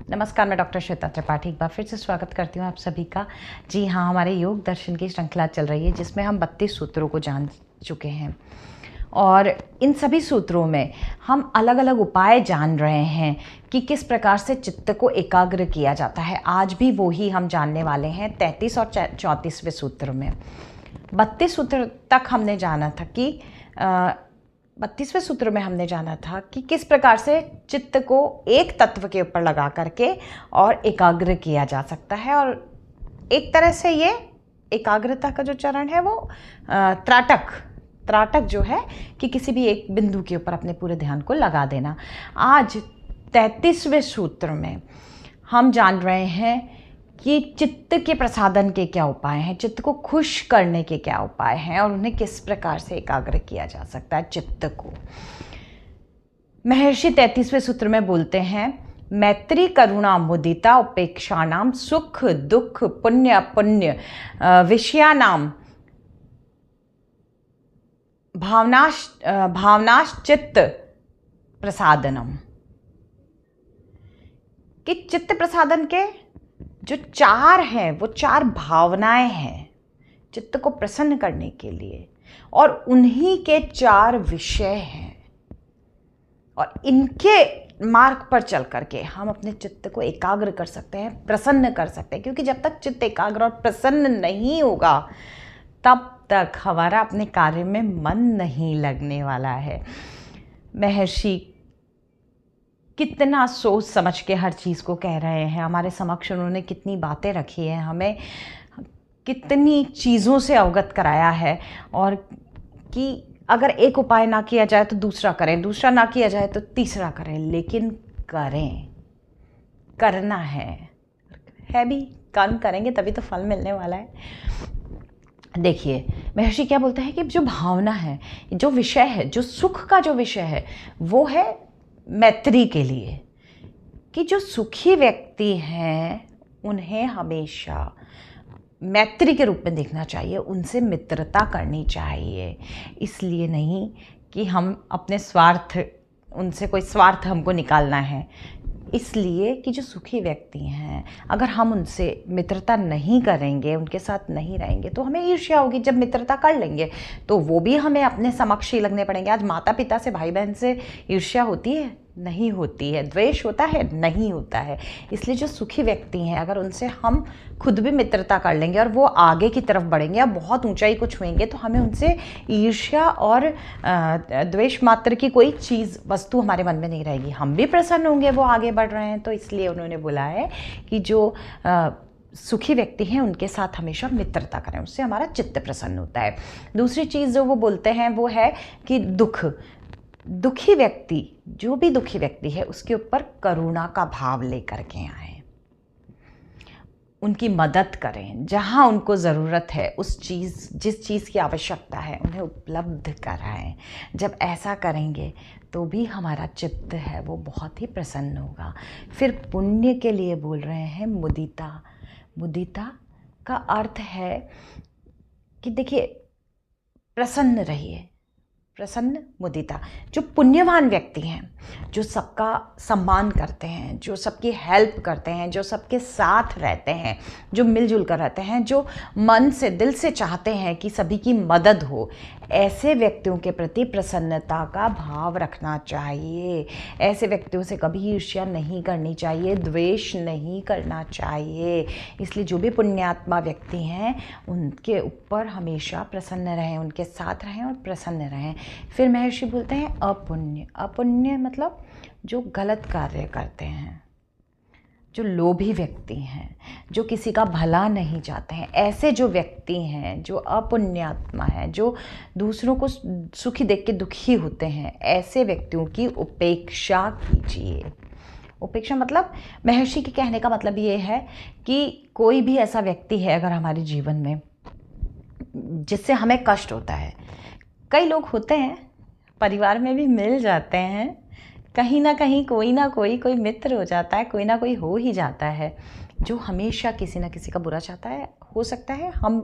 नमस्कार, मैं डॉक्टर श्वेता त्रिपाठी एक बार फिर से स्वागत करती हूँ आप सभी का। जी हाँ, हमारे योग दर्शन की श्रृंखला चल रही है जिसमें हम 32 सूत्रों को जान चुके हैं और इन सभी सूत्रों में हम अलग अलग उपाय जान रहे हैं कि किस प्रकार से चित्त को एकाग्र किया जाता है। आज भी वो ही हम जानने वाले हैं 33 और 34वें सूत्र में। 32 सूत्र तक हमने जाना था कि 32वें सूत्र में हमने जाना था कि किस प्रकार से चित्त को एक तत्व के ऊपर लगा करके और एकाग्र किया जा सकता है। और एक तरह से ये एकाग्रता का जो चरण है वो त्राटक जो है कि किसी भी एक बिंदु के ऊपर अपने पूरे ध्यान को लगा देना। आज 33वें सूत्र में हम जान रहे हैं कि चित्त के प्रसादन के क्या उपाय हैं, चित्त को खुश करने के क्या उपाय हैं और उन्हें किस प्रकार से एकाग्र किया जा सकता है चित्त को। महर्षि 33वें सूत्र में बोलते हैं, मैत्री करुणा मुदिता उपेक्षाणाम सुख दुख पुण्य अपुण्य विषयानाम भावनाश्चित्त प्रसादनम। कि चित्त प्रसादन के जो चार हैं वो चार भावनाएं हैं चित्त को प्रसन्न करने के लिए और उन्हीं के चार विषय हैं और इनके मार्ग पर चल करके हम अपने चित्त को एकाग्र कर सकते हैं, प्रसन्न कर सकते हैं। क्योंकि जब तक चित्त एकाग्र और प्रसन्न नहीं होगा तब तक हमारा अपने कार्य में मन नहीं लगने वाला है। महर्षि कितना सोच समझ के हर चीज़ को कह रहे हैं, हमारे समक्ष उन्होंने कितनी बातें रखी हैं, हमें कितनी चीज़ों से अवगत कराया है और कि अगर एक उपाय ना किया जाए तो दूसरा करें, दूसरा ना किया जाए तो तीसरा करें, लेकिन करें, करना है भी। कर्म करेंगे तभी तो फल मिलने वाला है। देखिए महर्षि क्या बोलते हैं कि जो भावना है, जो विषय है, जो सुख का जो विषय है वो है मैत्री के लिए। कि जो सुखी व्यक्ति हैं उन्हें हमेशा मैत्री के रूप में देखना चाहिए, उनसे मित्रता करनी चाहिए। इसलिए नहीं कि हम अपने उनसे कोई स्वार्थ हमको निकालना है, इसलिए कि जो सुखी व्यक्ति हैं अगर हम उनसे मित्रता नहीं करेंगे, उनके साथ नहीं रहेंगे तो हमें ईर्ष्या होगी। जब मित्रता कर लेंगे तो वो भी हमें अपने समक्ष ही लगने पड़ेंगे। आज माता पिता से, भाई बहन से ईर्ष्या होती है? नहीं होती है। द्वेष होता है? नहीं होता है। इसलिए जो सुखी व्यक्ति हैं अगर उनसे हम खुद भी मित्रता कर लेंगे और वो आगे की तरफ बढ़ेंगे या बहुत ऊंचाई को छुएंगे तो हमें उनसे ईर्ष्या और द्वेष मात्र की कोई चीज़, वस्तु हमारे मन में नहीं रहेगी। हम भी प्रसन्न होंगे वो आगे बढ़ रहे हैं। तो इसलिए उन्होंने बोला है कि जो सुखी व्यक्ति हैं उनके साथ हमेशा मित्रता करें, उससे हमारा चित्त प्रसन्न होता है। दूसरी चीज़ जो वो बोलते हैं वो है कि दुखी व्यक्ति, जो भी दुखी व्यक्ति है उसके ऊपर करुणा का भाव लेकर के आए, उनकी मदद करें, जहां उनको ज़रूरत है जिस चीज़ की आवश्यकता है उन्हें उपलब्ध कराएं। जब ऐसा करेंगे तो भी हमारा चित्त है वो बहुत ही प्रसन्न होगा। फिर पुण्य के लिए बोल रहे हैं मुदिता का अर्थ है कि देखिए प्रसन्न रहिए, प्रसन्न मुदिता। जो पुण्यवान व्यक्ति हैं, जो सबका सम्मान करते हैं, जो सबकी हेल्प करते हैं, जो सबके साथ रहते हैं, जो मिलजुल कर रहते हैं, जो मन से दिल से चाहते हैं कि सभी की मदद हो, ऐसे व्यक्तियों के प्रति प्रसन्नता का भाव रखना चाहिए। ऐसे व्यक्तियों से कभी ईर्ष्या नहीं करनी चाहिए, द्वेष नहीं करना चाहिए। इसलिए जो भी पुण्यात्मा व्यक्ति हैं उनके ऊपर हमेशा प्रसन्न रहें, उनके साथ रहें और प्रसन्न रहें। फिर महर्षि बोलते हैं अपुण्य मतलब जो गलत कार्य करते हैं, जो लोभी व्यक्ति हैं, जो किसी का भला नहीं चाहते हैं, ऐसे जो व्यक्ति हैं, जो अपुण्यात्मा हैं, जो दूसरों को सुखी देख के दुखी होते हैं, ऐसे व्यक्तियों की उपेक्षा कीजिए। उपेक्षा मतलब महर्षि के कहने का मतलब ये है कि कोई भी ऐसा व्यक्ति है अगर हमारे जीवन में जिससे हमें कष्ट होता है, कई लोग होते हैं परिवार में भी मिल जाते हैं, कहीं ना कहीं कोई ना कोई मित्र हो जाता है, कोई ना कोई हो ही जाता है जो हमेशा किसी ना किसी का बुरा चाहता है। हो सकता है हम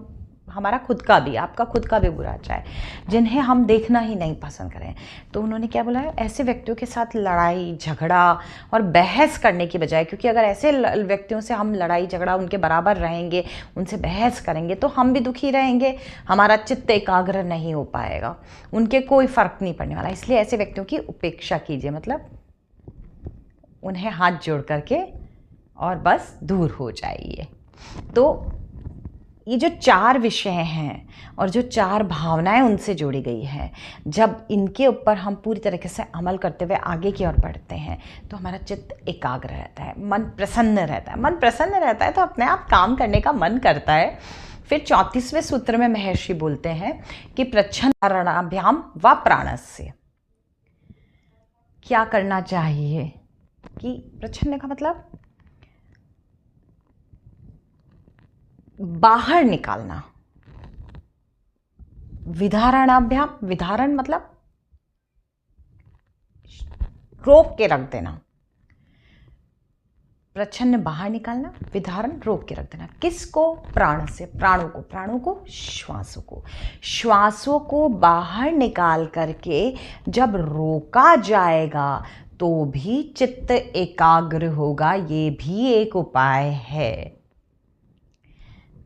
हमारा खुद का भी, आपका खुद का भी बुरा चाहे, जिन्हें हम देखना ही नहीं पसंद करें। तो उन्होंने क्या बोला है, ऐसे व्यक्तियों के साथ लड़ाई झगड़ा और बहस करने की बजाय, क्योंकि अगर ऐसे व्यक्तियों से हम लड़ाई झगड़ा उनके बराबर रहेंगे, उनसे बहस करेंगे, तो हम भी दुखी रहेंगे, हमारा चित्त एकाग्र नहीं हो पाएगा, उनके कोई फ़र्क नहीं पड़ने वाला। इसलिए ऐसे व्यक्तियों की उपेक्षा कीजिए, मतलब उन्हें हाथ जोड़ करके और बस दूर हो जाइए। तो ये जो 4 विषय हैं और जो 4 भावनाएं उनसे जोड़ी गई हैं, जब इनके ऊपर हम पूरी तरीके से अमल करते हुए आगे की ओर बढ़ते हैं तो हमारा चित्त एकाग्र रहता है, मन प्रसन्न रहता है। मन प्रसन्न रहता है तो अपने आप काम करने का मन करता है। फिर 34वें सूत्र में महर्षि बोलते हैं कि प्रच्छन्नाभ्याम व प्राणस्य, क्या करना चाहिए कि प्रच्छन्न का मतलब बाहर निकालना, विधारणाभ्याम, विधारण मतलब रोक के रख देना, प्रच्छन्न बाहर निकालना, विधारण रोक के रख देना। किसको? प्राण से, प्राणों को, प्राणों को, श्वासों को। श्वासों को बाहर निकाल करके जब रोका जाएगा तो भी चित्त एकाग्र होगा। ये भी एक उपाय है।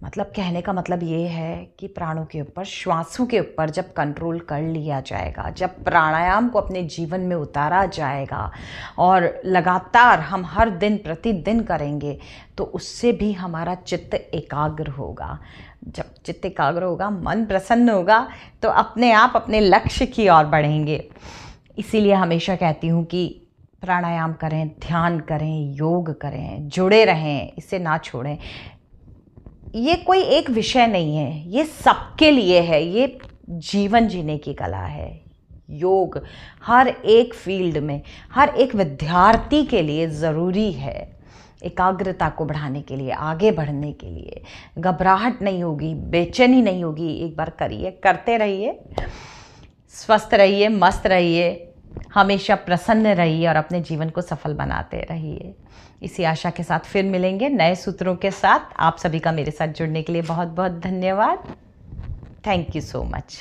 मतलब कहने का मतलब ये है कि प्राणों के ऊपर, श्वासों के ऊपर जब कंट्रोल कर लिया जाएगा, जब प्राणायाम को अपने जीवन में उतारा जाएगा और लगातार हम हर दिन प्रतिदिन करेंगे तो उससे भी हमारा चित्त एकाग्र होगा। जब चित्त एकाग्र होगा, मन प्रसन्न होगा तो अपने आप अपने लक्ष्य की ओर बढ़ेंगे। इसीलिए हमेशा कहती हूँ कि प्राणायाम करें, ध्यान करें, योग करें, जुड़े रहें, इसे ना छोड़ें। ये कोई एक विषय नहीं है, ये सबके लिए है, ये जीवन जीने की कला है। योग हर एक फील्ड में, हर एक विद्यार्थी के लिए ज़रूरी है। एकाग्रता को बढ़ाने के लिए, आगे बढ़ने के लिए। घबराहट नहीं होगी, बेचैनी नहीं होगी। एक बार करिए, करते रहिए, स्वस्थ रहिए, मस्त रहिए, हमेशा प्रसन्न रहिए और अपने जीवन को सफल बनाते रहिए। इसी आशा के साथ फिर मिलेंगे नए सूत्रों के साथ। आप सभी का मेरे साथ जुड़ने के लिए बहुत बहुत धन्यवाद। Thank you so much.